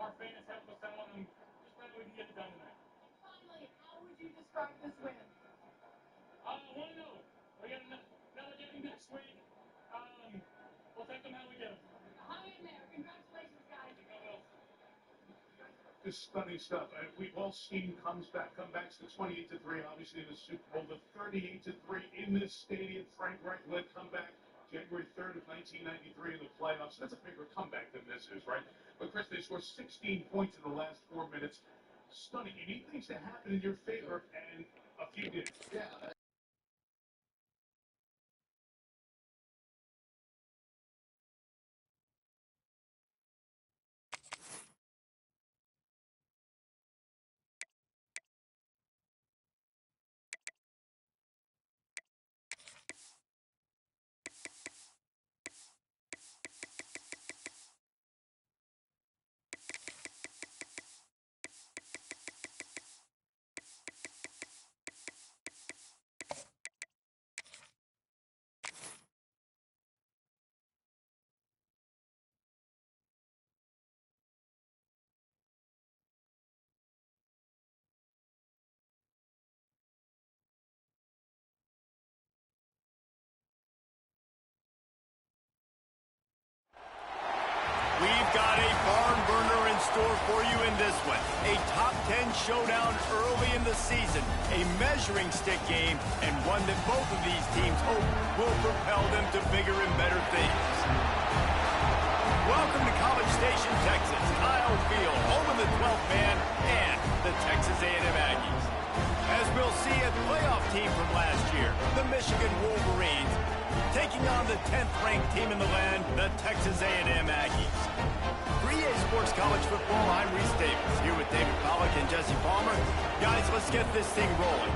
our fans helping us out, and just glad we can get it done tonight. Finally, how would you describe this win? 1-0. We got another game next week. We'll take them how we get them. Hang in there. Congratulations, guys. This stunning stuff. We've all seen comebacks to 28-3, obviously in the Super Bowl, the 38-3 in this stadium. Frank Reich led comeback January 3rd of 1993 in the playoffs. That's a bigger comeback than this is, right? But Chris, they scored 16 points in the last 4 minutes. Stunning. You need things to happen in your favor, and a few did. Yeah. We've got a barn burner in store for you in this one. A top 10 showdown early in the season, a measuring stick game, and one that both of these teams hope will propel them to bigger and better things. Welcome to College Station, Texas, Kyle Field, home of the 12th man and the Texas A&M Aggies. As we'll see, a playoff team from last year, the Michigan Wolverines, taking on the 10th-ranked team in the land, the Texas A&M Aggies. 3A Sports College Football, I'm Reese Davis, here with David Pollack and Jesse Palmer. Guys, let's get this thing rolling.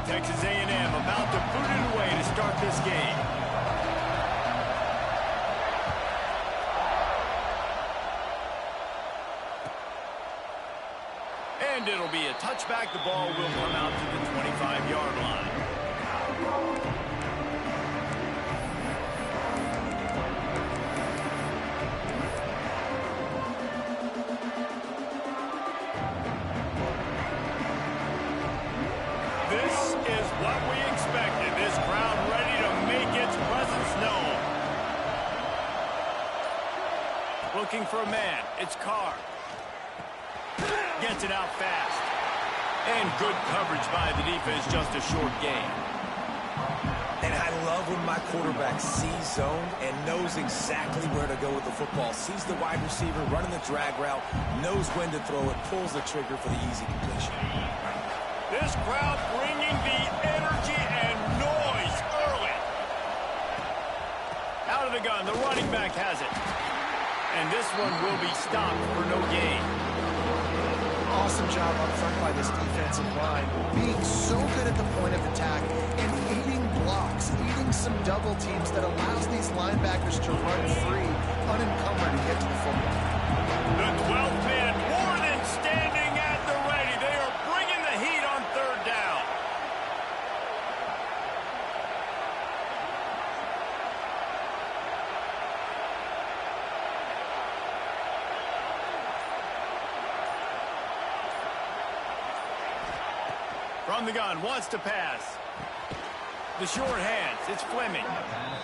Texas A&M about to put it away to start this game. And it'll be a touchback. The ball will come out to the 25-yard line. This is what we expected. This crowd ready to make its presence known. Looking for a man. It's Carr. Gets it out fast. And good coverage by the defense, just a short game. And I love when my quarterback sees zone and knows exactly where to go with the football. Sees the wide receiver running the drag route, knows when to throw it, pulls the trigger for the easy completion. This crowd bringing the energy and noise early. Out of the gun, the running back has it. And this one will be stopped for no gain. Awesome job up front by this defensive line, being so good at the point of attack and eating blocks, eating some double teams that allows these linebackers to run free, unencumbered to get to the football. The 12th man more than standing at the ready. They are bringing the heat on third down. From the gun, wants to pass. The short hands, it's Fleming.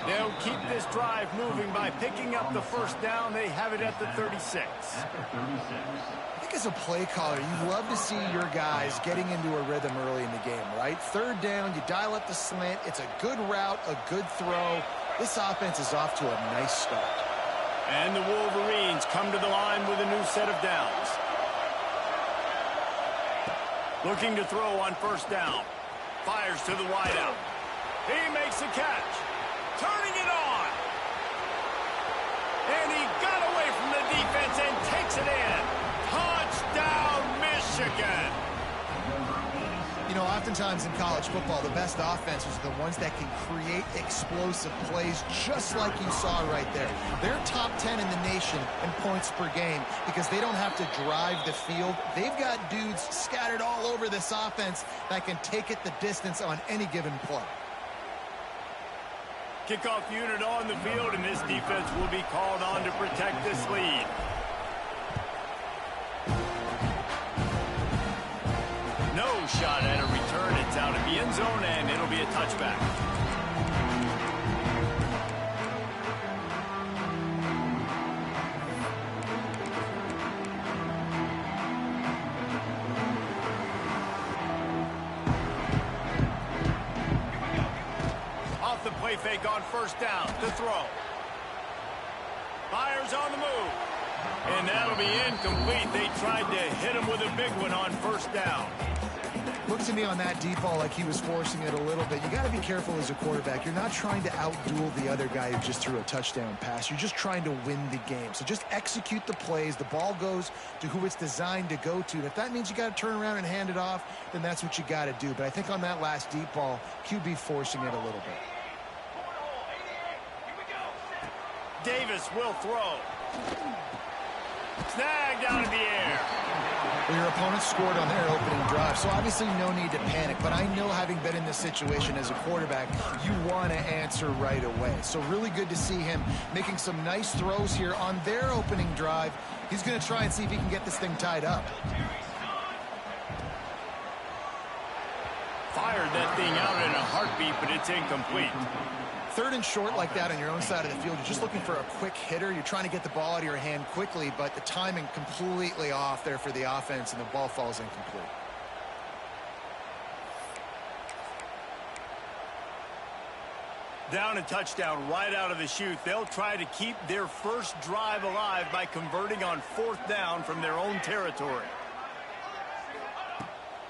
They'll keep this drive moving by picking up the first down. They have it at the 36. I think as a play caller, you love to see your guys getting into a rhythm early in the game, right? Third down, you dial up the slant. It's a good route, a good throw. This offense is off to a nice start. And the Wolverines come to the line with a new set of downs. Looking to throw on first down. Fires to the wideout. He makes a catch. Turning it on. And he got away from the defense and takes it in. Touchdown, Michigan. You know, oftentimes in college football, the best offenses are the ones that can create explosive plays, just like you saw right there. They're top 10 in the nation in points per game because they don't have to drive the field. They've got dudes scattered all over this offense that can take it the distance on any given play. Kickoff unit on the field, and this defense will be called on to protect this lead. No shot at a return. It's out of the end zone, and it'll be a touchback. Off the play fake on first down. To throw. Fires on the move. And that'll be incomplete. They tried to hit him with a big one on first down. Looked to me on that deep ball like he was forcing it a little bit. You got to be careful as a quarterback. You're not trying to outduel the other guy who just threw a touchdown pass. You're just trying to win the game. So just execute the plays. The ball goes to who it's designed to go to. And if that means you got to turn around and hand it off, then that's what you got to do. But I think on that last deep ball, QB forcing it a little bit. Davis will throw. Snagged out of the air. Well, your opponent scored on their opening drive, so obviously no need to panic. But I know, having been in this situation as a quarterback, you want to answer right away. So really good to see him making some nice throws here on their opening drive. He's going to try and see if he can get this thing tied up. Fired that thing out in a heartbeat, but it's incomplete. Third and short like that on your own side of the field, you're just looking for a quick hitter. You're trying to get the ball out of your hand quickly, but the timing completely off there for the offense, and the ball falls incomplete. Down a touchdown right out of the chute. They'll try to keep their first drive alive by converting on fourth down from their own territory.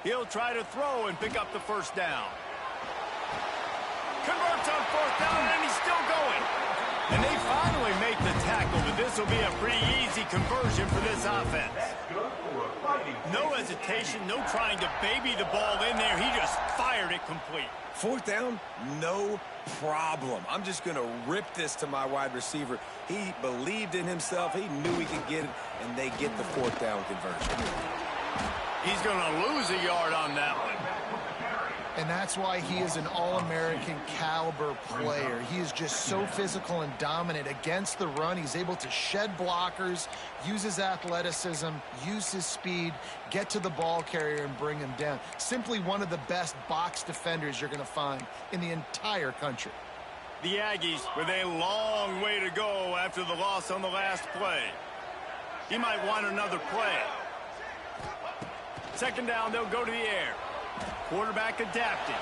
He'll try to throw and pick up the first down. Converts on fourth down, and he's still going. And they finally make the tackle, but this will be a pretty easy conversion for this offense. No hesitation, no trying to baby the ball in there. He just fired it complete. Fourth down, no problem. I'm just going to rip this to my wide receiver. He believed in himself. He knew he could get it, and they get the fourth down conversion. He's going to lose a yard on that one. And that's why he is an All-American caliber player. He is just so physical and dominant against the run. He's able to shed blockers, use his athleticism, use his speed, get to the ball carrier and bring him down. Simply one of the best box defenders you're going to find in the entire country. The Aggies with a long way to go after the loss on the last play. He might want another play. Second down, they'll go to the air. Quarterback adapting.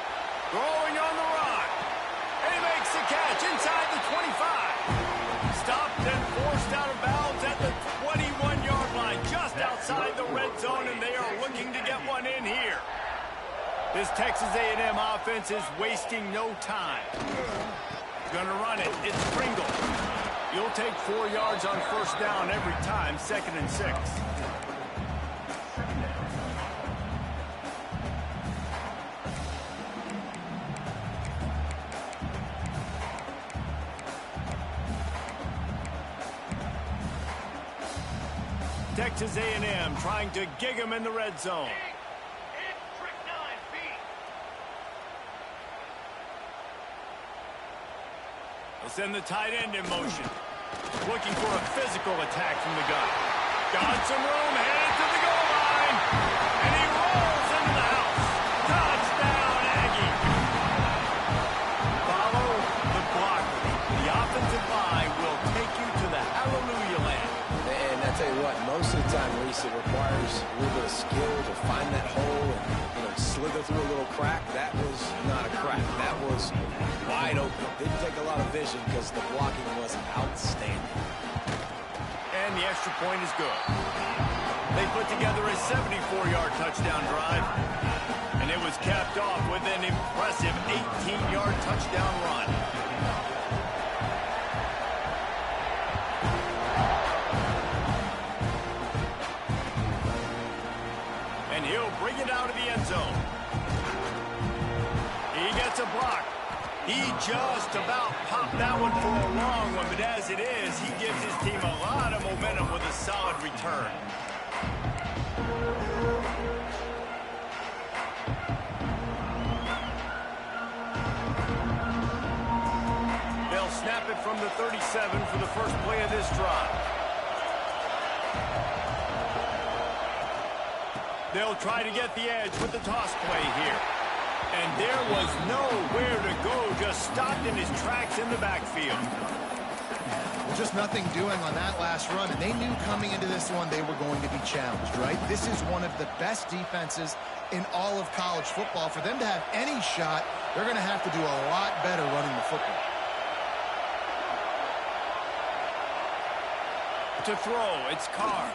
Throwing on the run. And he makes the catch inside the 25. Stopped and forced out of bounds at the 21-yard line, just outside the red zone, and they are looking to get one in here. This Texas A&M offense is wasting no time. Going to run it. It's Pringle. You'll take 4 yards on first down every time, 2nd and 6. Texas A&M trying to gig him in the red zone. They'll send the tight end in motion. Looking for a physical attack from the gun. Got some room, headed to the goal line. And he rolls into the house. Touchdown, Aggie. Follow the blocker. The offensive line will take you to the hallelujah land. And I tell you what, most of the time, Reese, it requires a little bit of skill to find that hole and slither through a little crack. That was not a crack. That was wide open. Didn't take a lot of vision because the blocking was outstanding. And the extra point is good. They put together a 74-yard touchdown drive, and it was capped off with an impressive 18-yard touchdown run. And he'll bring it out of the end zone. Gets a block. He just about popped that one for a long one, but as it is, he gives his team a lot of momentum with a solid return. They'll snap it from the 37 for the first play of this drive. They'll try to get the edge with the toss play here. And there was nowhere to go, just stopped in his tracks in the backfield. Well, just nothing doing on that last run, and they knew coming into this one they were going to be challenged, right? This is one of the best defenses in all of college football. For them to have any shot, they're going to have to do a lot better running the football. To throw, it's Carr.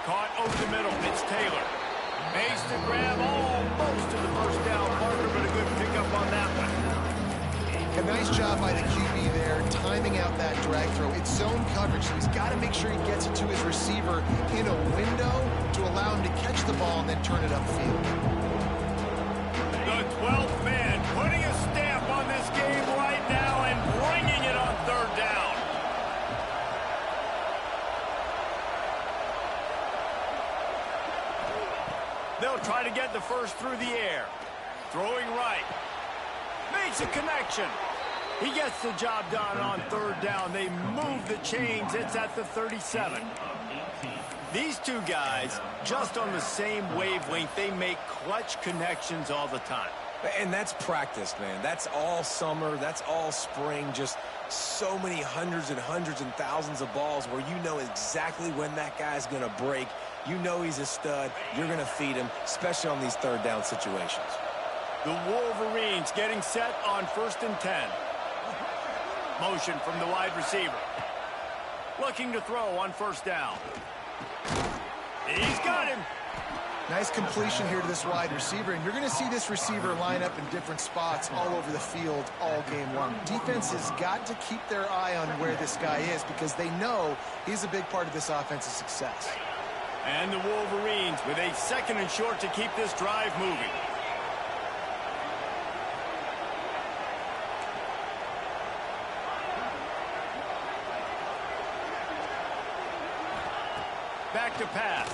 Caught over the middle, it's Taylor. Makes the grab almost to the first down marker, but a good pickup on that one. A nice job by the QB there, timing out that drag throw. It's zone coverage, so he's got to make sure he gets it to his receiver in a window to allow him to catch the ball and then turn it upfield. The 12th man putting a stamp on this game right now and bringing it on third down. They'll try to get the first through the air. Throwing right. Makes a connection. He gets the job done on third down. They move the chains. It's at the 37. These two guys, just on the same wavelength, they make clutch connections all the time. And that's practice, man. That's all summer. That's all spring. Just so many hundreds and thousands of balls where you know exactly when that guy's going to break. You know he's a stud. You're going to feed him, especially on these third down situations. The Wolverines getting set on 1st and 10. Motion from the wide receiver. Looking to throw on first down. He's got him. Nice completion here to this wide receiver, and you're going to see this receiver line up in different spots all over the field all game long. Defense has got to keep their eye on where this guy is because they know he's a big part of this offense's success. And the Wolverines with a 2nd and short to keep this drive moving. Back to pass.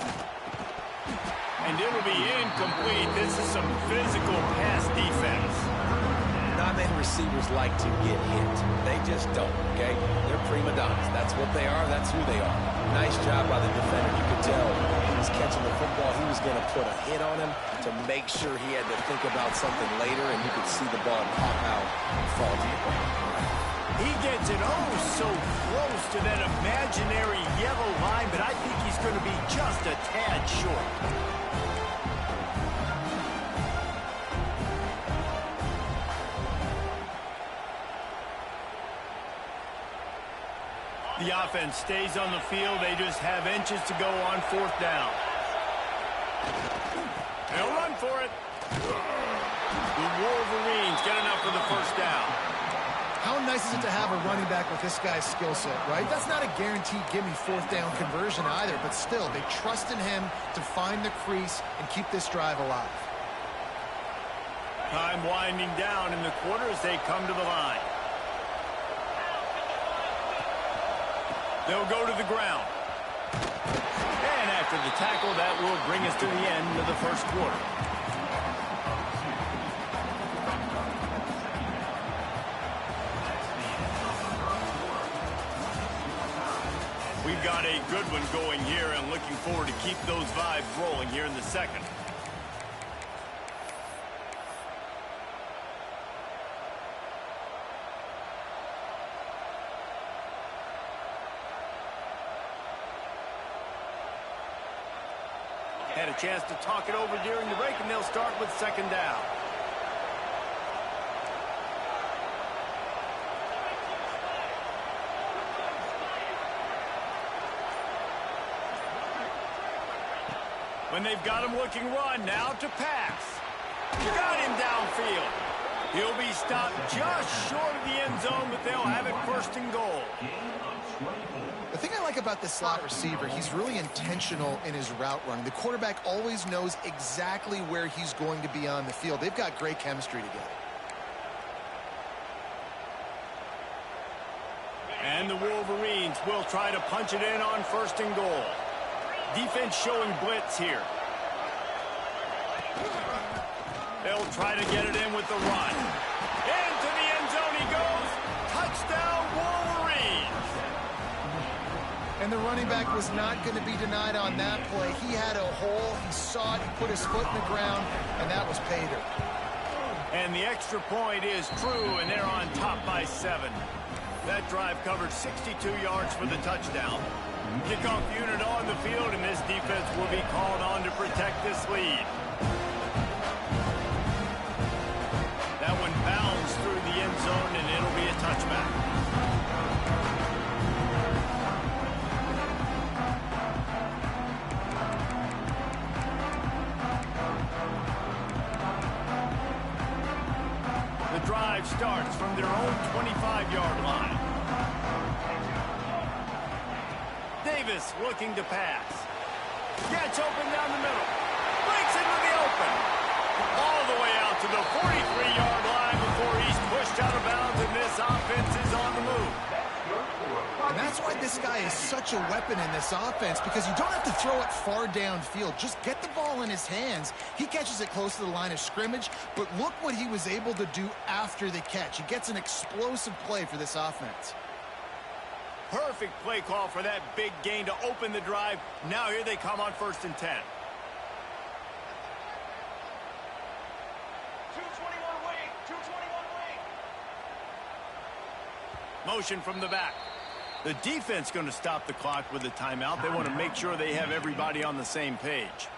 And it'll be incomplete. This is some physical pass defense. Not many receivers like to get hit. They just don't, okay? They're prima donnas. That's what they are. That's who they are. Nice job by the defender. You could tell he was catching the football. He was going to put a hit on him to make sure he had to think about something later, and you could see the ball pop out and fall to the ground. He gets it so close to that imaginary yellow line, but I think he's going to be just a tad short. The offense stays on the field. They just have inches to go on 4th down. They'll run for it. The Wolverines get enough for the first down. How nice is it to have a running back with this guy's skill set, right? That's not a guaranteed gimme 4th down conversion either, but still, they trust in him to find the crease and keep this drive alive. Time winding down in the quarter as they come to the line. They'll go to the ground. And after the tackle, that will bring us to the end of the first quarter. We've got a good one going here and looking forward to keep those vibes rolling here in the second. Had a chance to talk it over during the break, and they'll start with 2nd down. When they've got him looking run, now to pass. Got him downfield. He'll be stopped just short of the end zone, but they'll have it 1st and goal. The thing I like like about the slot receiver, he's really intentional in his route running. The quarterback always knows exactly where he's going to be on the field. They've got great chemistry together. And the Wolverines will try to punch it in on 1st and goal. Defense showing blitz here. They'll try to get it in with the run. Into the end zone he goes. Touchdown, Wolverines. And the running back was not going to be denied on that play. He had a hole. He saw it. He put his foot in the ground, and that was pay dirt. And the extra point is true, and they're on top by 7. That drive covered 62 yards for the touchdown. Kickoff unit on the field, and this defense will be called on to protect this lead. That one bounds through the end zone, and it'll be a touchback. The drive starts from their own 25-yard line. Davis looking to pass. Gets open down the middle. Breaks into the open. All the way out to the 43-yard line before he's pushed out of bounds, and this offense is on the move. And that's why this guy is such a weapon in this offense, because you don't have to throw it far downfield. Just get the ball in his hands. He catches it close to the line of scrimmage, but look what he was able to do after the catch. He gets an explosive play for this offense. Perfect play call for that big gain to open the drive. Now here they come on 1st and 10. 221 wing, 221 wing. Motion from the back. The defense going to stop the clock with a timeout. They want to make sure they have everybody on the same page.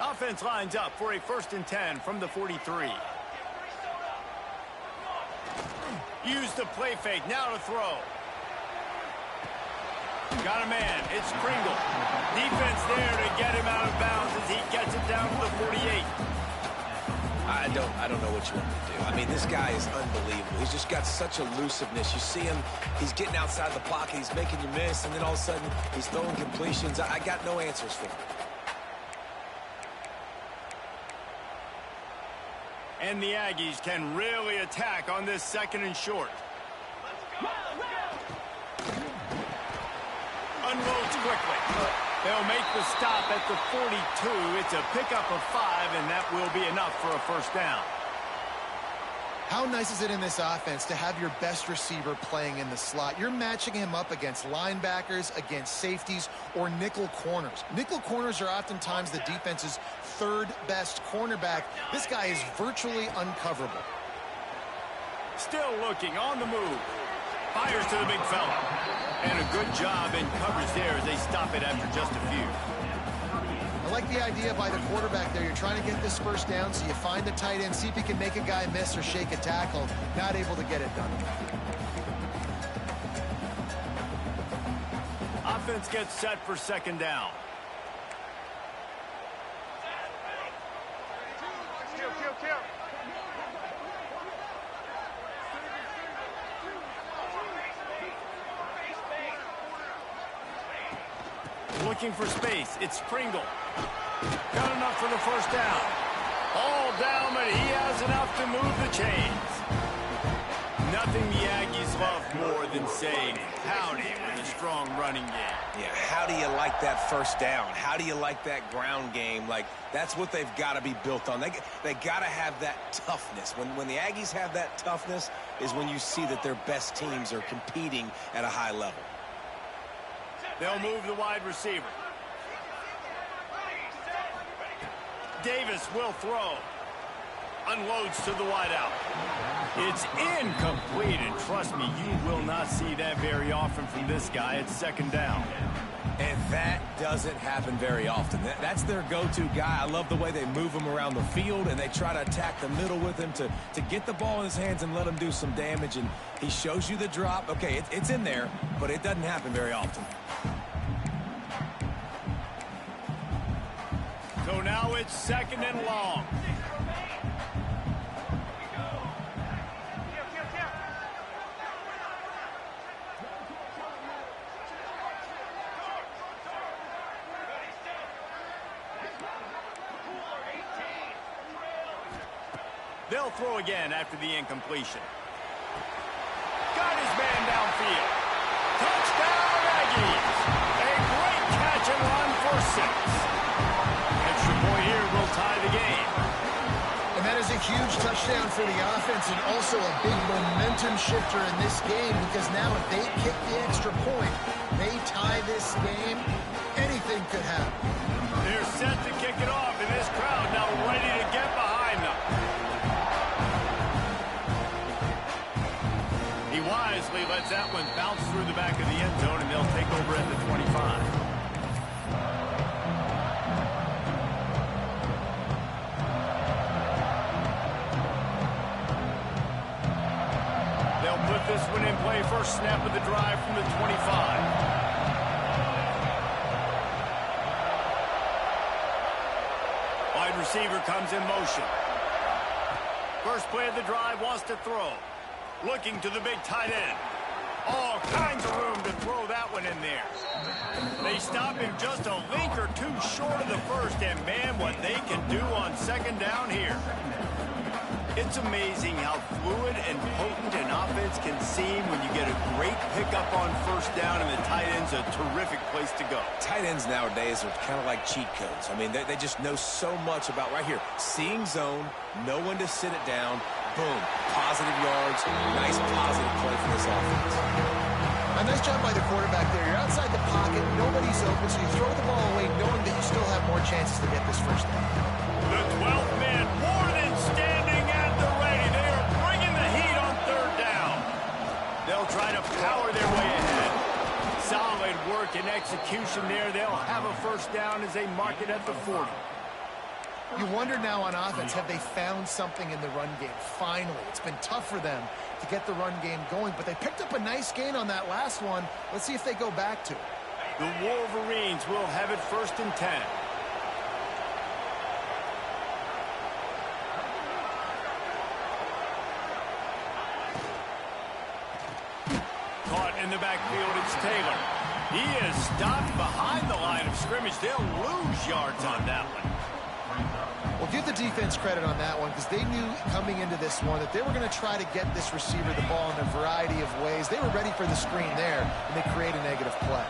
Offense lines up for a 1st and 10 from the 43. Use the play fake. Now to throw. Got a man. It's Pringle. Defense there to get him out of bounds as he gets it down to the 48. I don't know what you want me to do. I mean, this guy is unbelievable. He's just got such elusiveness. You see him, he's getting outside the pocket, he's making you miss, and then all of a sudden, he's throwing completions. I got no answers for him. And the Aggies can really attack on this 2nd and short. Unloads quickly. They'll make the stop at the 42. It's a pickup of 5, and that will be enough for a 1st down. How nice is it in this offense to have your best receiver playing in the slot? You're matching him up against linebackers, against safeties, or nickel corners. Nickel corners are oftentimes the defense's 3rd best cornerback. This guy is virtually uncoverable. Still looking on the move. Fires to the big fella. And a good job in coverage there as they stop it after just a few. I like the idea by the quarterback there. You're trying to get this 1st down, so you find the tight end, see if he can make a guy miss or shake a tackle. Not able to get it done. Offense gets set for 2nd down. Looking for space. It's Pringle. Got enough for the 1st down. All down, but he has enough to move the chains. Nothing the Aggies love more than saying howdy with a strong running game. Yeah, how do you like that 1st down? How do you like that ground game? Like, that's what they've got to be built on. They got to have that toughness. When the Aggies have that toughness is when you see that their best teams are competing at a high level. They'll move the wide receiver. Davis will throw. Unloads to the wideout. It's incomplete, and trust me, you will not see that very often from this guy. It's 2nd down. And that doesn't happen very often. That's their go-to guy. I love the way they move him around the field, and they try to attack the middle with him to get the ball in his hands and let him do some damage. And he shows you the drop. Okay, it's in there, but it doesn't happen very often. So now it's 2nd and long. They'll throw again after the incompletion. Got his man downfield. Touchdown, Aggies! A great catch and run for 6. Extra point here will tie the game. And that is a huge touchdown for the offense and also a big momentum shifter in this game because now if they kick the extra point, they tie this game, anything could happen. They're set to kick it off, and this crowd now ready to get behind them. He wisely lets that one bounce through the back of the end zone, and they'll take over at the 25. They'll put this one in play first snap of the drive from the 25. Wide receiver comes in motion. First play of the drive, wants to throw. Looking to the big tight end. All kinds of room to throw that one in there. They stop him just a link or two short of the first, and man, what they can do on second down here. It's amazing how fluid and potent an offense can seem when you get a great pickup on first down, and the tight end's a terrific place to go. Tight ends nowadays are kind of like cheat codes. I mean, they just know so much about right here. Seeing zone, know when to sit it down, boom, positive yards, nice positive play for this offense. A nice job by the quarterback there. You're outside the pocket, nobody's open, so you throw the ball away knowing that you still have more chances to get this first down. The 12th man more than standing at the ready. They are bringing the heat on third down. They'll try to power their way ahead. Solid work and execution there. They'll have a first down as they mark it at the 40. You wonder now on offense, have they found something in the run game? Finally, it's been tough for them to get the run game going, but they picked up a nice gain on that last one. Let's see if they go back to it. The Wolverines will have it 1st and 10. Caught in the backfield, it's Taylor. He is stopped behind the line of scrimmage. They'll lose yards on that one. Well, give the defense credit on that one because they knew coming into this one that they were going to try to get this receiver the ball in a variety of ways. They were ready for the screen there, and they create a negative play.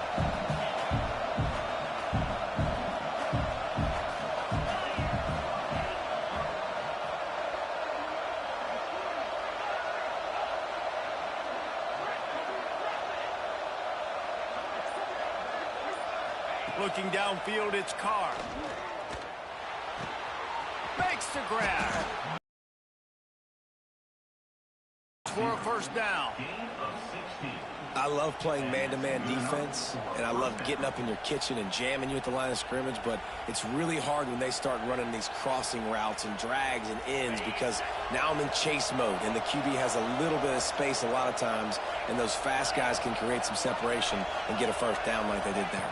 Looking downfield, it's Carr. Makes the grab. For a first down. I love playing man-to-man defense, and I love getting up in your kitchen and jamming you at the line of scrimmage, but it's really hard when they start running these crossing routes and drags and ends because now I'm in chase mode, and the QB has a little bit of space a lot of times, and those fast guys can create some separation and get a first down like they did there.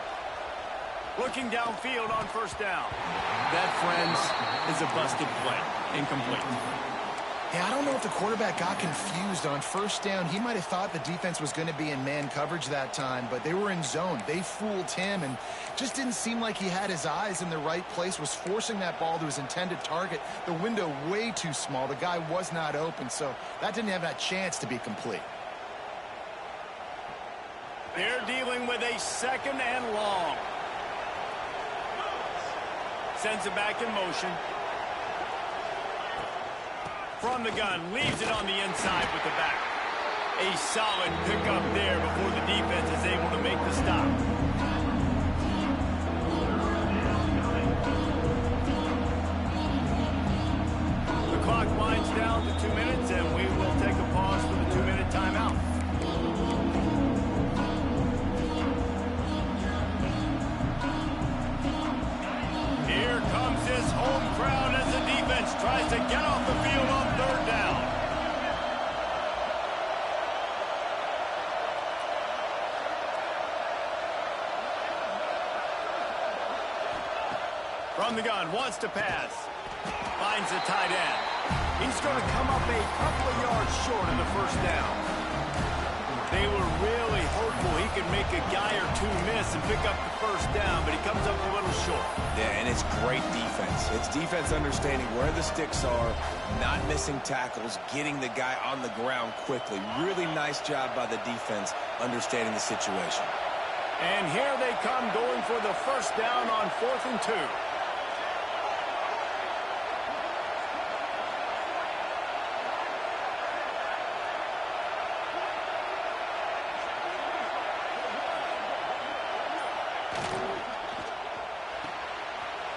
Looking downfield on first down. That, friends, is a busted play. Incomplete. Yeah, I don't know if the quarterback got confused on first down. He might have thought the defense was going to be in man coverage that time, but they were in zone. They fooled him and just didn't seem like he had his eyes in the right place, was forcing that ball to his intended target. The window way too small. The guy was not open, so that didn't have that chance to be complete. They're dealing with a 2nd and long. Sends it back in motion. From the gun, leaves it on the inside with the back. A solid pickup there before the defense is able to make the stop. The clock winds down to 2 minutes, and we will take a pause for the 2-minute timeout. Here comes this home crowd as the defense tries to get off the field on third down. From the gun, wants to pass. Finds the tight end. He's going to come up a couple of yards short of the first down. They were really hopeful he can make a guy or two miss and pick up the first down, but he comes up a little short. Yeah, and it's great defense. It's defense understanding where the sticks are, not missing tackles, getting the guy on the ground quickly. Really nice job by the defense understanding the situation. And here they come going for the first down on 4th and 2.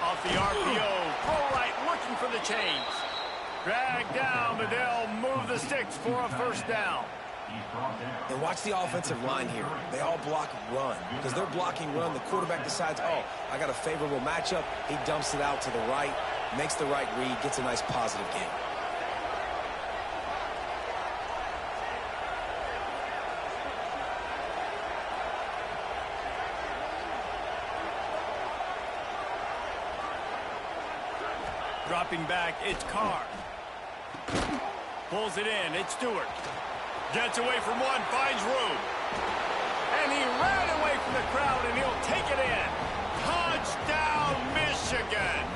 Off the RPO, throw right, looking for the chains. Drag down, but they'll move the sticks for a first down. And watch the offensive line here. They all block run. Because they're blocking run, the quarterback decides, oh, I got a favorable matchup. He dumps it out to the right, makes the right read, gets a nice positive gain. Dropping back, it's Carr. Pulls it in, it's Stewart. Gets away from one, finds room. And he ran away from the crowd, and he'll take it in. Touchdown, Michigan!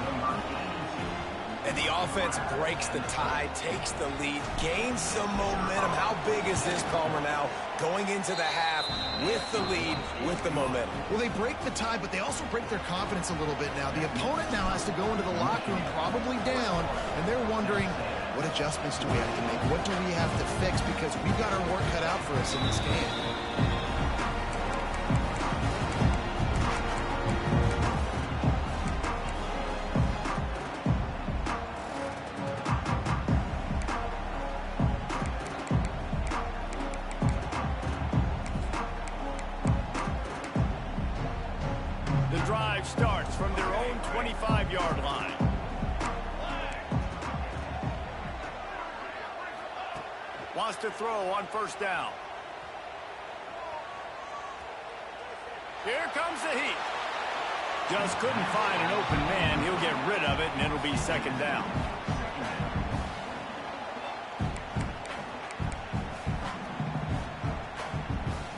And the offense breaks the tie, takes the lead, gains some momentum. How big is this, Palmer, now? Going into the half with the lead, with the momentum. Well, they break the tie, but they also break their confidence a little bit now. The opponent now has to go into the locker room probably down, and they're wondering, what adjustments do we have to make? What do we have to fix? Because we've got our work cut out for us in this game. The drive starts from their own 25-yard line. Wants to throw on first down. Here comes the heat. Just couldn't find an open man. He'll get rid of it, and it'll be second down.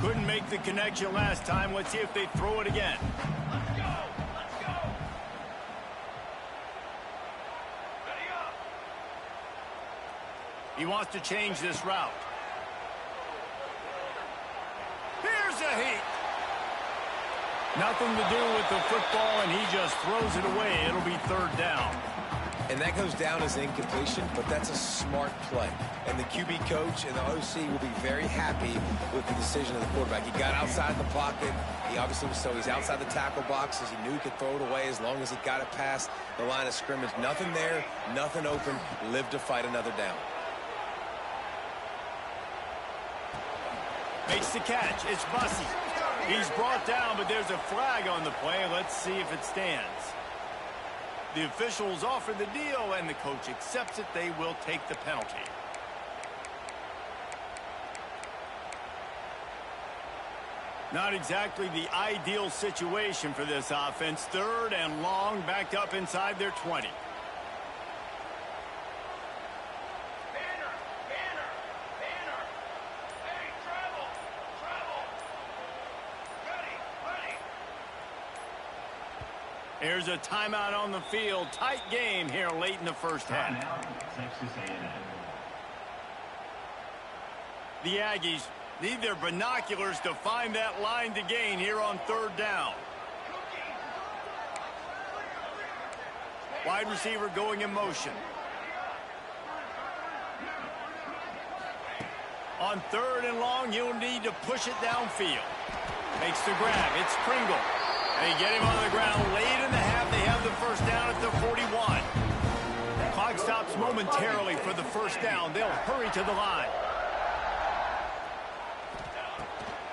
Couldn't make the connection last time. Let's see if they throw it again. Let's go! Let's go! Ready up! He wants to change this route. Here's a heat. Nothing to do with the football, and he just throws it away. It'll be third down. And that goes down as incompletion, but that's a smart play. And the QB coach and the OC will be very happy with the decision of the quarterback. He got outside the pocket. He obviously was so he's outside the tackle boxes. He knew he could throw it away as long as he got it past the line of scrimmage. Nothing there, nothing open. Lived to fight another down. Makes the catch. It's Bussey. He's brought down, but there's a flag on the play. Let's see if it stands. The officials offer the deal, and the coach accepts it. They will take the penalty. Not exactly the ideal situation for this offense. Third and long, backed up inside their 20. Here's a timeout on the field. Tight game here late in the first half. The Aggies need their binoculars to find that line to gain here on third down. Wide receiver going in motion. On third and long, you'll need to push it downfield. Makes the grab. It's Pringle. They get him on the ground late in the half. They have the first down at the 41. Clock stops momentarily for the first down. They'll hurry to the line.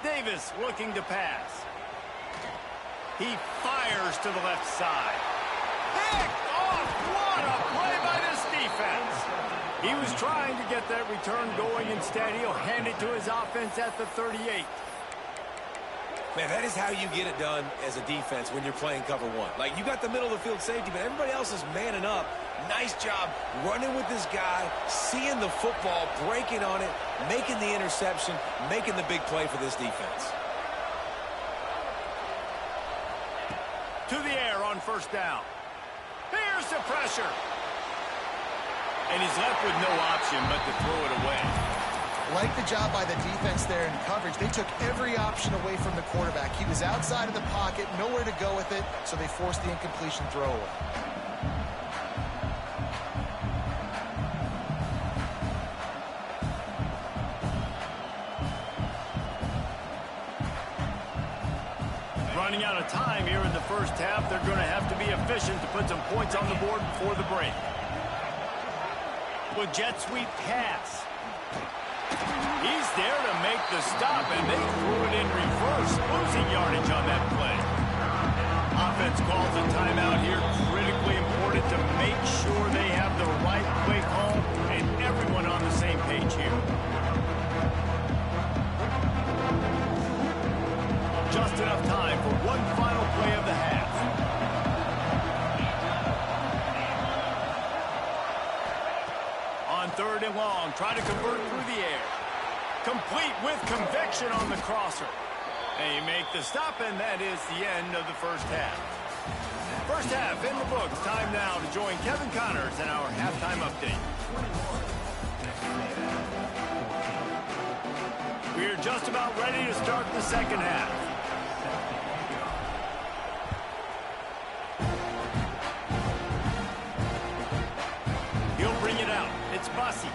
Davis looking to pass. He fires to the left side. Picked off. What a play by this defense. He was trying to get that return going. Instead, he'll hand it to his offense at the 38. Man, that is how you get it done as a defense when you're playing cover one. Like, you got the middle of the field safety, but everybody else is manning up. Nice job running with this guy, seeing the football, breaking on it, making the interception, making the big play for this defense. To the air on first down. Here's the pressure. And he's left with no option but to throw it away. Like the job by the defense there in coverage. They took every option away from the quarterback. He was outside of the pocket, nowhere to go with it, so they forced the incompletion throw away. Running out of time here in the first half. They're going to have to be efficient to put some points on the board before the break. With jet sweep pass. He's there to make the stop, and they threw it in reverse, losing yardage on that play. Offense calls a timeout here. Critically important to make sure they have the right play call and everyone on the same page here. Just enough time for one final play of the half. On 3rd and long, try to convert through the air. Complete with conviction on the crosser. They make the stop, and that is the end of the first half. First half in the books. Time now to join Kevin Connors in our halftime update. We're just about ready to start the second half. He'll bring it out. It's Bussey.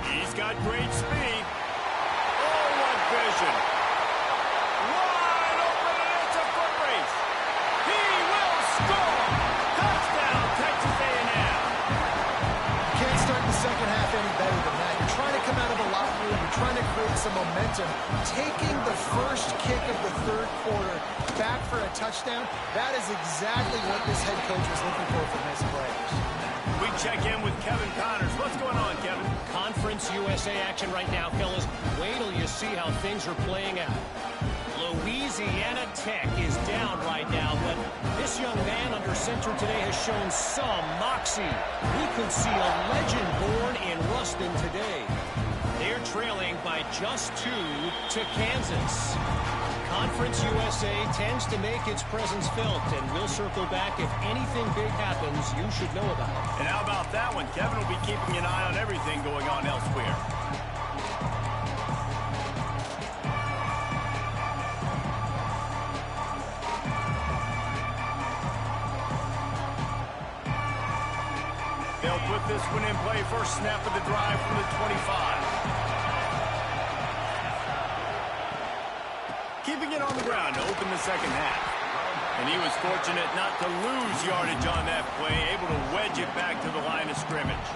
He's got great speed. Oh, what vision. Wide open, and it's a foot race. He will score. Touchdown, Texas A&M. Can't start the second half any better than that. You're trying to come out of the locker room. You're trying to create some momentum. Taking the first kick of the third quarter back for a touchdown, that is exactly what this head coach was looking for from his players. We check in with Kevin Connors. What's going on, Kevin? Conference USA action right now, fellas. Wait till you see how things are playing out. Louisiana Tech is down right now, but this young man under center today has shown some moxie. We could see a legend born in Ruston today. They're trailing by just 2 to Kansas. Conference USA tends to make its presence felt, and we'll circle back if anything big happens you should know about. And how about that one? Kevin will be keeping an eye on everything going on elsewhere. They'll put this one in play. First snap of the drive from the 25. Keeping it on the ground to open the second half. And he was fortunate not to lose yardage on that play, able to wedge it back to the line of scrimmage.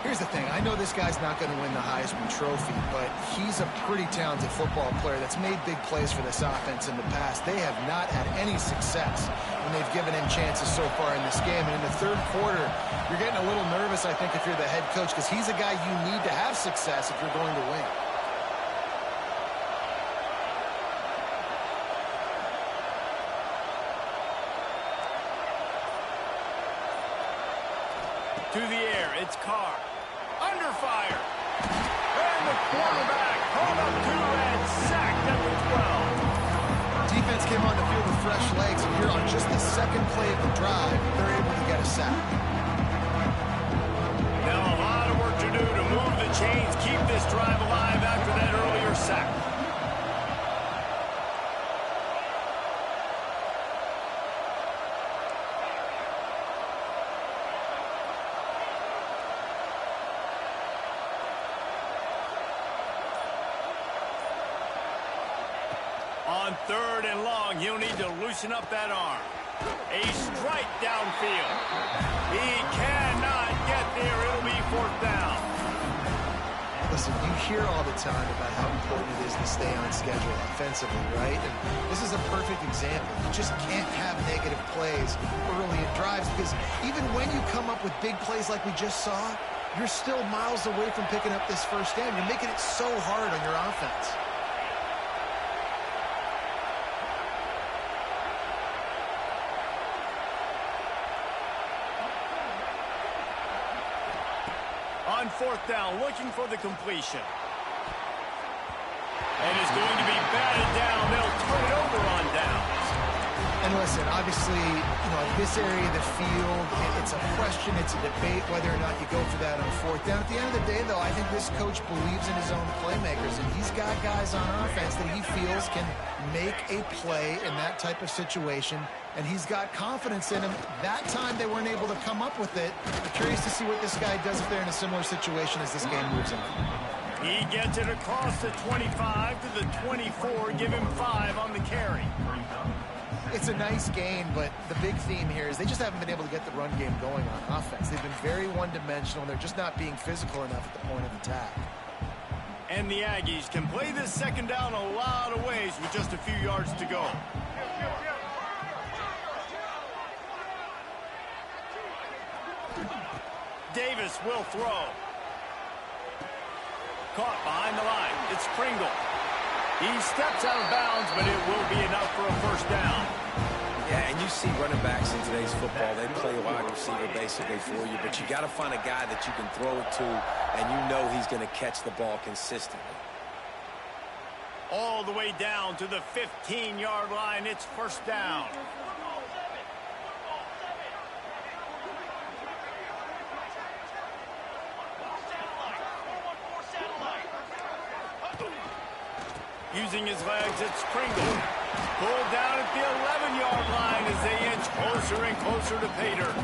Here's the thing. I know this guy's not going to win the Heisman Trophy, but he's a pretty talented football player that's made big plays for this offense in the past. They have not had any success when they've given him chances so far in this game. And in the third quarter, you're getting a little nervous, I think, if you're the head coach, because he's a guy you need to have success if you're going to win. To the air, it's Carr. Under fire. And the quarterback home up 2 and sacked at the 12. Defense came on the field with fresh legs, and here on just the second play of the drive, they're able to get a sack. Now a lot of work to do to move the chains, keep this drive alive after that earlier sack. On 3rd and long, he'll need to loosen up that arm. A strike downfield. He cannot get there. It'll be 4th down. Listen, you hear all the time about how important it is to stay on schedule offensively, right? And this is a perfect example. You just can't have negative plays early in drives, because even when you come up with big plays like we just saw, you're still miles away from picking up this first down. You're making it so hard on your offense. On 4th down, looking for the completion. And it's going to be batted down. They'll turn it over on down. And listen, obviously, this area of the field, it's a question, it's a debate whether or not you go for that on fourth down. At the end of the day, though, I think this coach believes in his own playmakers, and he's got guys on offense that he feels can make a play in that type of situation, and he's got confidence in him. That time they weren't able to come up with it. I'm curious to see what this guy does if they're in a similar situation as this game moves on. He gets it across the 25 to the 24, give him 5 on the carry. It's a nice gain, but the big theme here is they just haven't been able to get the run game going on offense. They've been very one-dimensional, and they're just not being physical enough at the point of attack. And the Aggies can play this second down a lot of ways with just a few yards to go. Davis will throw. Caught behind the line. It's Pringle. He steps out of bounds, but it will be enough for a first down. Yeah, and you see running backs in today's football, they play wide receiver basically for you, but you got to find a guy that you can throw it to, and you know he's going to catch the ball consistently. All the way down to the 15-yard line. It's first down. Using his legs, it's Pringle. Pulled down at the 11-yard line as they inch closer and closer to Pater.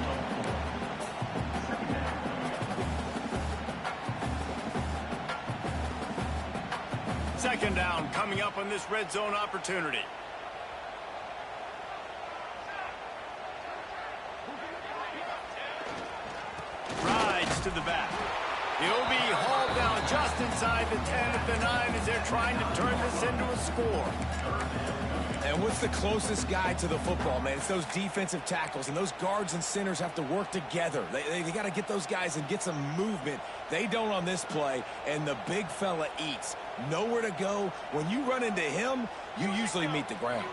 Second down coming up on this red zone opportunity. Rides to the back. He'll be hauled down just inside the 10 at the 9 as they're trying to turn this into a score. And what's the closest guy to the football, man? It's those defensive tackles, and those guards and centers have to work together. They got to get those guys and get some movement. They don't on this play, and the big fella eats. Nowhere to go. When you run into him, you usually meet the ground.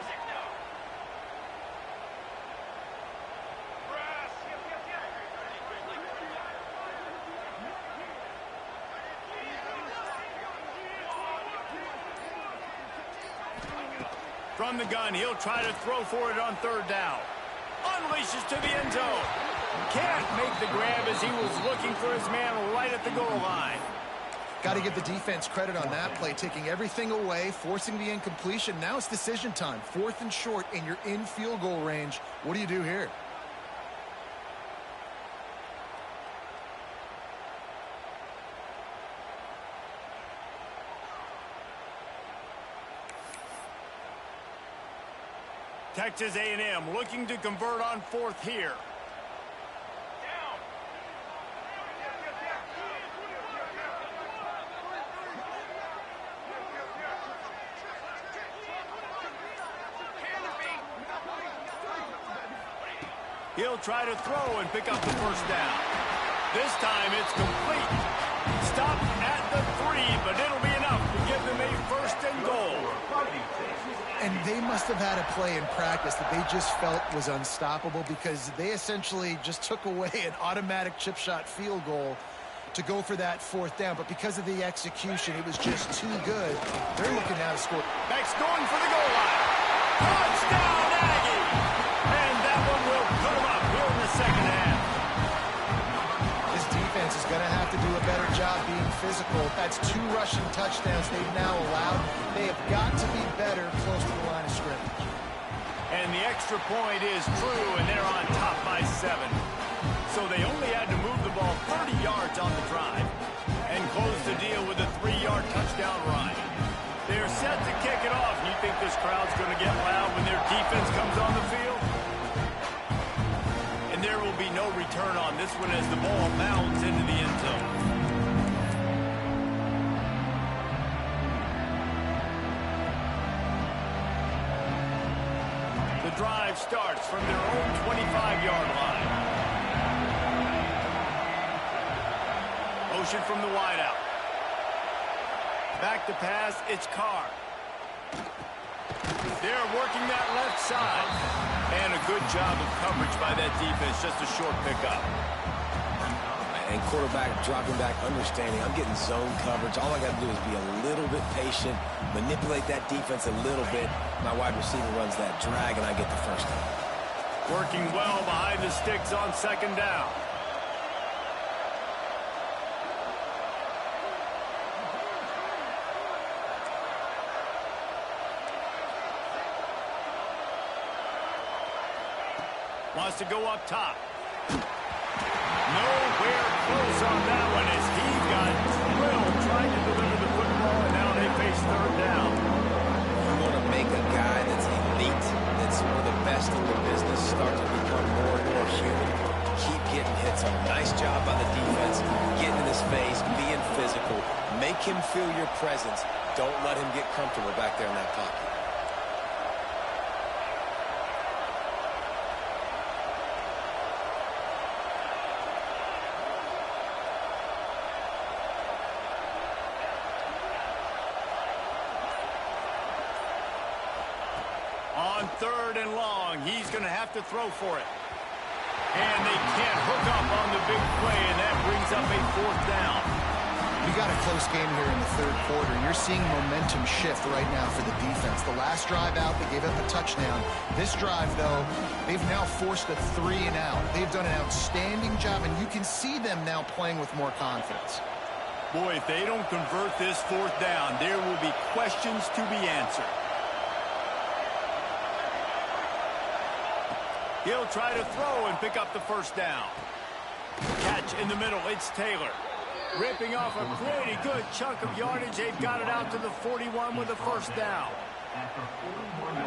From the gun, he'll try to throw for it on third down. Unleashes to the end zone. Can't make the grab as he was looking for his man right at the goal line. Got to give the defense credit on that play, taking everything away, forcing the incompletion. Now it's decision time. 4th and short, and you're in field goal range. What do you do here? Texas A&M looking to convert on 4th here. He'll try to throw and pick up the first down. This time it's complete. Stopped at the 3, but it'll be enough to give them a first and goal. And they must have had a play in practice that they just felt was unstoppable, because they essentially just took away an automatic chip shot field goal to go for that 4th down. But because of the execution, it was just too good. They're looking now to score. Beck's going for the goal line. Touchdown, Aggie! And that one will put them up here in the second half. This defense is going to have to do a better job being physical. That's 2 rushing touchdowns they've now allowed. They have got to be better close to the line of scrimmage. And the extra point is true, and they're on top by 7. So they only had to move the ball 30 yards on the drive and close the deal with a 3-yard touchdown run. They're set to kick it off. You think this crowd's going to get loud when their defense comes on the field? And there will be no return on this one as the ball bounds into the end zone. The drive starts from their own 25-yard line. Motion from the wideout. Back to pass, it's Carr. They're working that left side. And a good job of coverage by that defense, just a short pickup. and quarterback dropping back, understanding I'm getting zone coverage. All I got to do is be a little bit patient, manipulate that defense a little bit. My wide receiver runs that drag, and I get the first down. Working well behind the sticks on second down. Wants to go up top. Nowhere close on that one as he got drilled trying to deliver the football, and now they face third down. You want to make a guy that's elite, that's one of the best in the business, start to become more and more human. Keep getting hits on. Nice job by the defense, getting in his face, being physical. Make him feel your presence. Don't let him get comfortable back there in that pocket. On third and long, he's going to have to throw for it. And they can't hook up on the big play, and that brings up a fourth down. You got a close game here in the third quarter. You're seeing momentum shift right now for the defense. The last drive out, they gave up a touchdown. This drive, though, they've now forced a 3 and out. They've done an outstanding job, and you can see them now playing with more confidence. Boy, if they don't convert this fourth down, there will be questions to be answered. He'll try to throw and pick up the first down. Catch in the middle, it's Taylor. Ripping off a pretty good chunk of yardage. They've got it out to the 41 with the first down.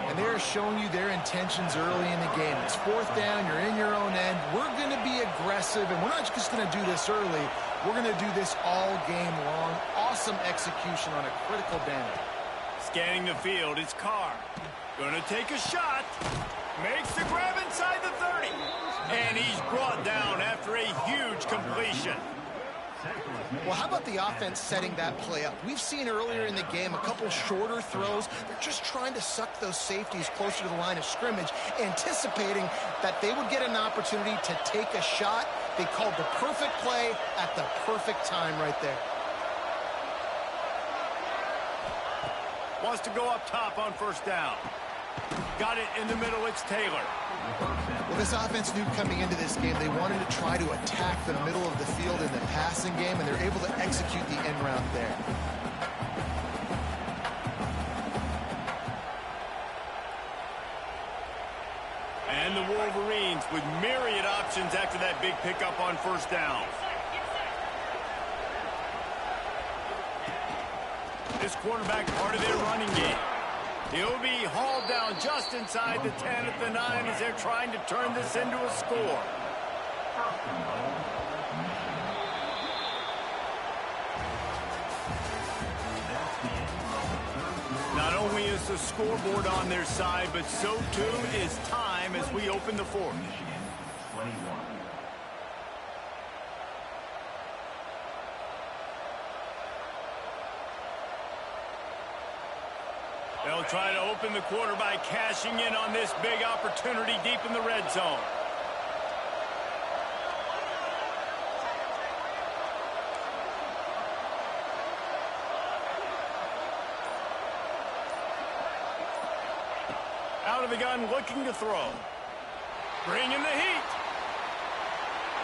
And they're showing you their intentions early in the game. It's fourth down, you're in your own end. We're going to be aggressive, and we're not just going to do this early. We're going to do this all game long. Awesome execution on a critical down. Scanning the field, it's Carr. Going to take a shot. Makes the grab inside the 30. And he's brought down after a huge completion. Well, how about the offense setting that play up? We've seen earlier in the game a couple shorter throws. They're just trying to suck those safeties closer to the line of scrimmage, anticipating that they would get an opportunity to take a shot. They called the perfect play at the perfect time right there. Wants to go up top on first down. Got it in the middle, it's Taylor. Well, this offense knew coming into this game they wanted to try to attack the middle of the field in the passing game, and they're able to execute the end route there. And the Wolverines with myriad options after that big pickup on first down. This quarterback part of their running game. He'll be hauled down just inside the 10 at the 9 as they're trying to turn this into a score. Not only is the scoreboard on their side, but so too is time as we open the fourth. They'll try to open the quarter by cashing in on this big opportunity deep in the red zone. Out of the gun, looking to throw. Bringing the heat.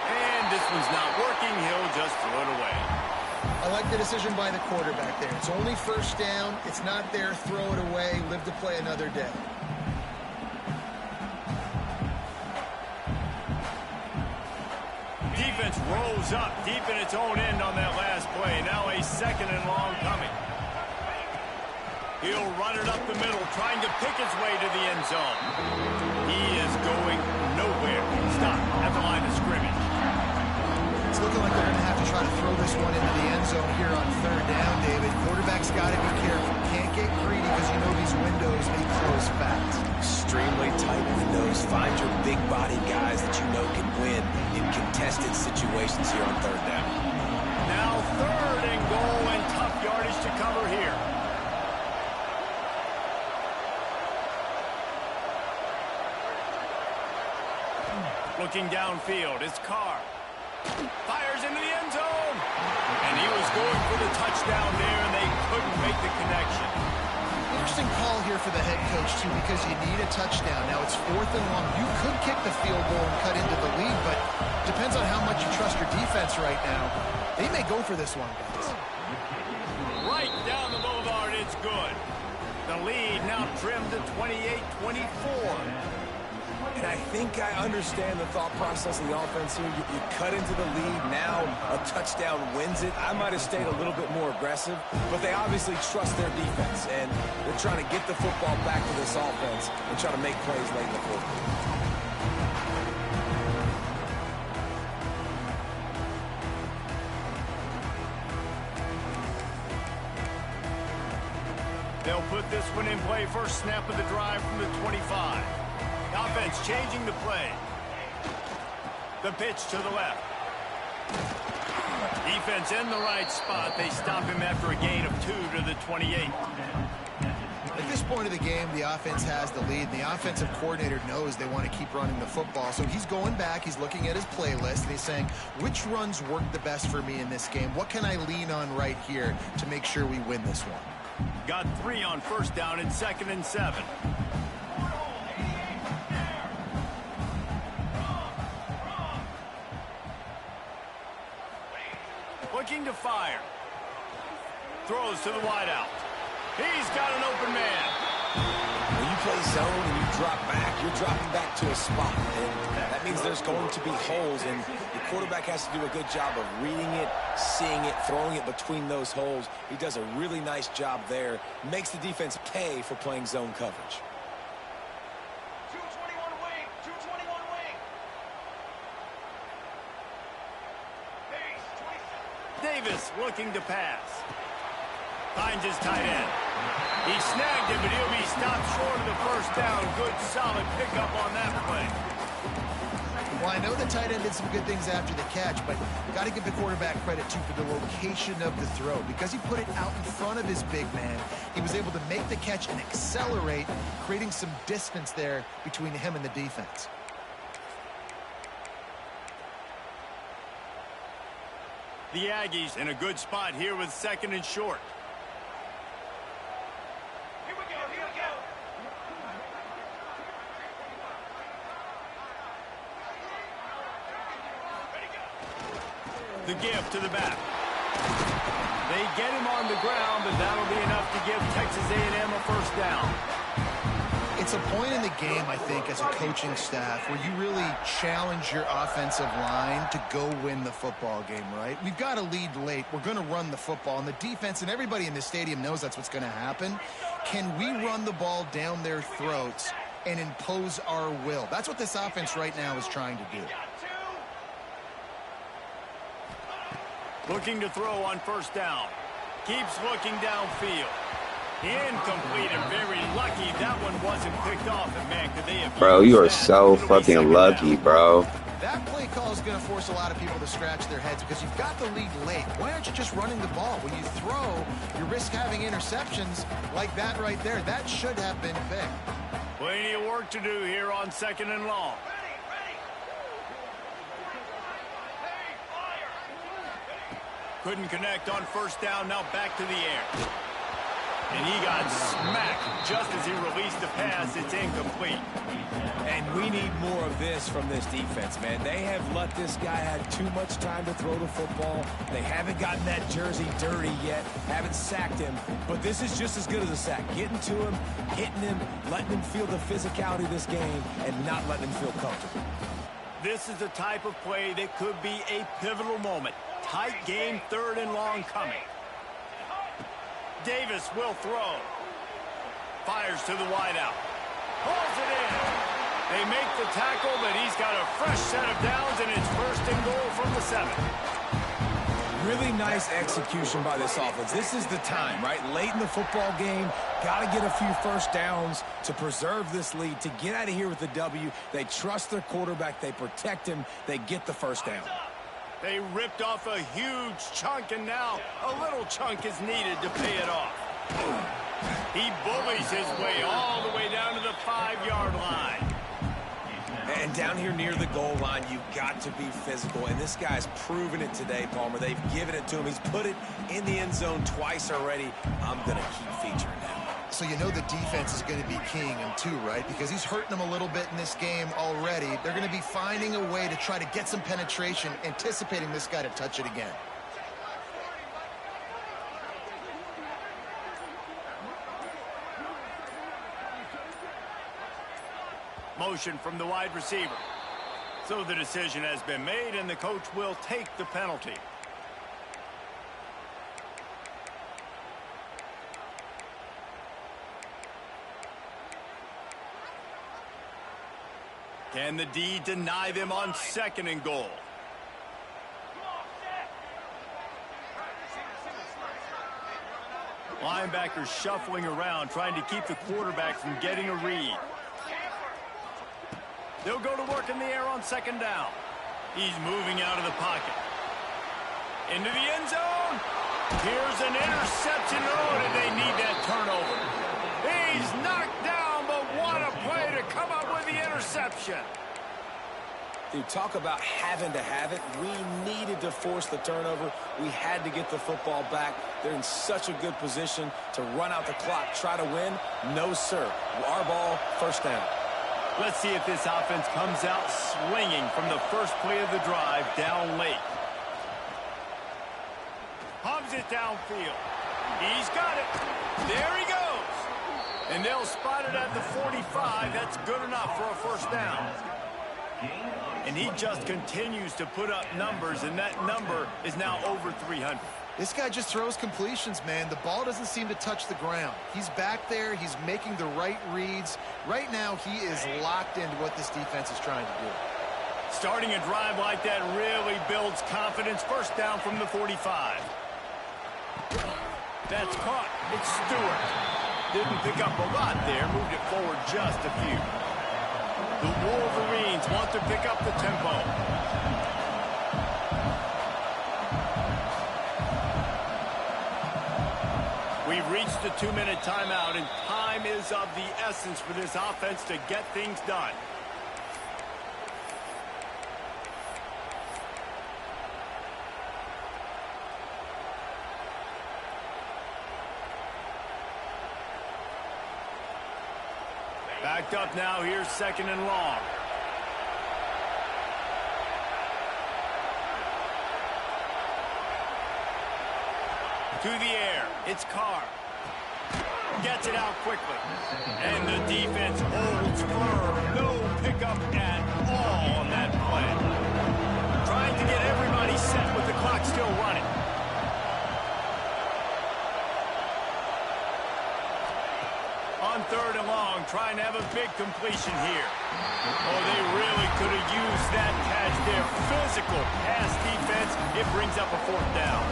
And this one's not working. He'll just throw it away. I like the decision by the quarterback there. It's only first down. It's not there. Throw it away. Live to play another day. Defense rolls up deep in its own end on that last play. Now a second and long coming. He'll run it up the middle, trying to pick his way to the end zone. He is going nowhere. Stop at the line of scrimmage. It's looking like they're going to have to try to throw this one into the end zone here on third down, David. Quarterback's got to be careful. Can't get greedy because you know these windows, they close fast. Extremely tight windows. Find your big body guys that you know can win in contested situations here on third down. Now third and goal and tough yardage to cover here. Looking downfield, it's Carr. Fires into the going for the touchdown there, and they couldn't make the connection. Interesting call here for the head coach, too, because you need a touchdown. Now, it's 4th and long. You could kick the field goal and cut into the lead, but depends on how much you trust your defense right now. They may go for this one, guys. Right down the boulevard, it's good. The lead now trimmed to 28-24. And I think I understand the thought process of the offense here. You cut into the lead. Now a touchdown wins it. I might have stayed a little bit more aggressive, but they obviously trust their defense, and they're trying to get the football back to this offense and try to make plays late in the fourth quarter. They'll put this one in play. First snap of the drive from the 25. Offense changing the play. The pitch to the left. Defense in the right spot. They stop him after a gain of 2 to the 28. At this point of the game, the offense has the lead. The offensive coordinator knows they want to keep running the football. So he's going back. He's looking at his playlist, and he's saying, which runs work the best for me in this game? What can I lean on right here to make sure we win this one? Got 3 on first down and 2nd and 7. Looking to fire. Throws to the wideout. He's got an open man. When you play zone and you drop back, you're dropping back to a spot. And that means there's going to be holes, and the quarterback has to do a good job of reading it, seeing it, throwing it between those holes. He does a really nice job there. Makes the defense pay for playing zone coverage. 221 wing, 221 wing. Davis looking to pass. Finds his tight end. He snagged it, but he'll be stopped short of the first down. Good, solid pickup on that play. Well, I know the tight end did some good things after the catch, but got to give the quarterback credit, too, for the location of the throw. Because he put it out in front of his big man, he was able to make the catch and accelerate, creating some distance there between him and the defense. The Aggies in a good spot here with 2nd and short. Here we go, here we go. The give to the back. They get him on the ground, but that'll be enough to give Texas A&M a first down. It's a point in the game, I think, as a coaching staff where you really challenge your offensive line to go win the football game, right? We've got a lead late. We're going to run the football, and the defense and everybody in the stadium knows that's what's going to happen. Can we run the ball down their throats and impose our will? That's what this offense right now is trying to do. Looking to throw on first down. Keeps looking downfield. Incomplete, and very lucky that one wasn't picked off. And man, could they have... Bro, you are so fucking lucky, bro. That play call is going to force a lot of people to scratch their heads because you've got the lead late. Why aren't you just running the ball? When you throw, you risk having interceptions like that right there. That should have been picked. Plenty of work to do here on 2nd and long. Couldn't connect on first down. Now back to the air. And he got smacked just as he released the pass. It's incomplete. And we need more of this from this defense, man. They have let this guy have too much time to throw the football. They haven't gotten that jersey dirty yet, haven't sacked him. But this is just as good as a sack. Getting to him, hitting him, letting him feel the physicality of this game, and not letting him feel comfortable. This is the type of play that could be a pivotal moment. Tight game, 3rd and long coming. Davis will throw. Fires to the wideout. Pulls it in. They make the tackle, but he's got a fresh set of downs, and it's 1st and goal from the 7. Really nice execution by this offense. This is the time, right? Late in the football game, got to get a few first downs to preserve this lead, to get out of here with the W. They trust their quarterback. They protect him. They get the first down. They ripped off a huge chunk, and now a little chunk is needed to pay it off. He bullies his way all the way down to the 5-yard line. And down here near the goal line, you've got to be physical. And this guy's proven it today, Palmer. They've given it to him. He's put it in the end zone twice already. I'm going to keep featuring him. So you know the defense is going to be keying him too, right? Because he's hurting them a little bit in this game already. They're going to be finding a way to try to get some penetration, anticipating this guy to touch it again. Motion from the wide receiver. So the decision has been made, and the coach will take the penalty. Can the D deny them on 2nd and goal? Linebackers shuffling around, trying to keep the quarterback from getting a read. They'll go to work in the air on 2nd down. He's moving out of the pocket. Into the end zone. Here's an interception. Oh, did they need that turnover? He's knocked down, but what a play to come up with the interception. Dude, talk about having to have it. We needed to force the turnover. We had to get the football back. They're in such a good position to run out the clock, try to win. No, sir. Our ball, 1st down. Let's see if this offense comes out swinging from the first play of the drive down late. Hubs it downfield. He's got it. There he goes. And they'll spot it at the 45. That's good enough for a 1st down. And he just continues to put up numbers, and that number is now over 300. This guy just throws completions, man. The ball doesn't seem to touch the ground. He's back there. He's making the right reads. Right now, he is locked into what this defense is trying to do. Starting a drive like that really builds confidence. 1st down from the 45. That's caught. It's Stewart. Didn't pick up a lot there. Moved it forward just a few. The Wolverines want to pick up the tempo. We've reached the 2-minute timeout, and time is of the essence for this offense to get things done. Backed up now. Here's 2nd and long. To the air. It's Carr. Gets it out quickly. And the defense holds firm. No pickup at all on that play. Trying to get everybody set with the clock still running. On 3rd and long, trying to have a big completion here. Oh, they really could have used that catch there. Physical pass defense. It brings up a 4th down.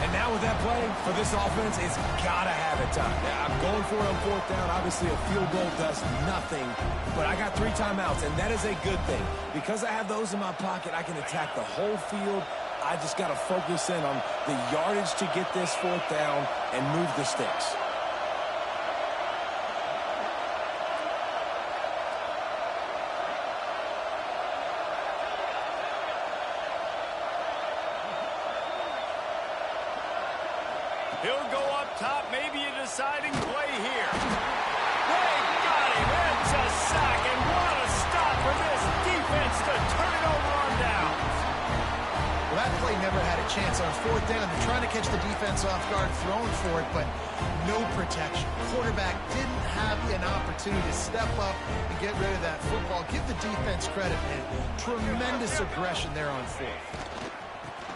And now with that play, for this offense, it's got to have it time. Yeah, I'm going for it on 4th down. Obviously, a field goal does nothing. But I got 3 timeouts, and that is a good thing. Because I have those in my pocket, I can attack the whole field. I just got to focus in on the yardage to get this 4th down and move the sticks. He'll go up top, maybe a deciding play here. They got him. It's a sack, and what a stop for this defense to turn it over on downs. Well, that play never had a chance on 4th down. They're trying to catch the defense off guard, throwing for it, but no protection. Quarterback didn't have an opportunity to step up and get rid of that football. Give the defense credit, man. Tremendous aggression there on 4th.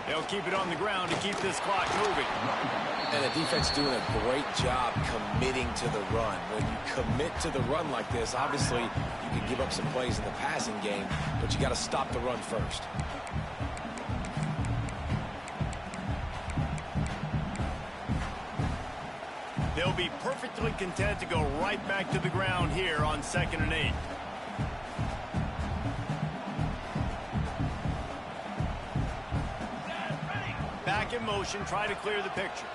They'll keep it on the ground to keep this clock moving. And the defense doing a great job committing to the run. When you commit to the run like this, obviously you can give up some plays in the passing game, but you got to stop the run first. They'll be perfectly content to go right back to the ground here on 2nd and 8. Back in motion, try to clear the picture.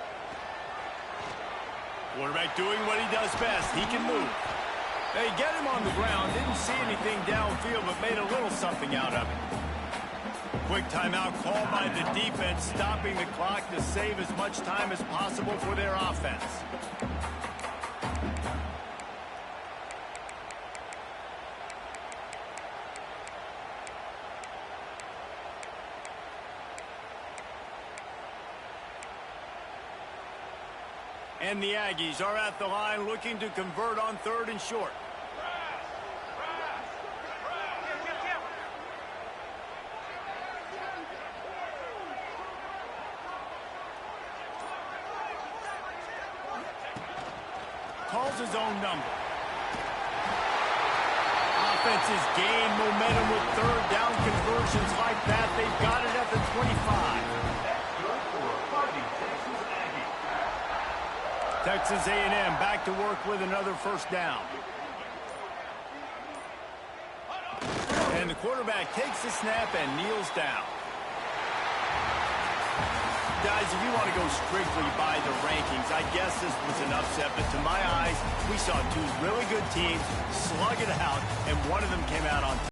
Quarterback doing what he does best. He can move. They get him on the ground, didn't see anything downfield, but made a little something out of it. Quick timeout called by the defense, stopping the clock to save as much time as possible for their offense. And the Aggies are at the line looking to convert on 3rd and short. Calls his own number. Offense has gained momentum with 3rd down conversions like that. They've got it at the 25. Texas A&M back to work with another 1st down. And the quarterback takes the snap and kneels down. Guys, if you want to go strictly by the rankings, I guess this was an upset, but to my eyes, we saw 2 really good teams slug it out, and one of them came out on top.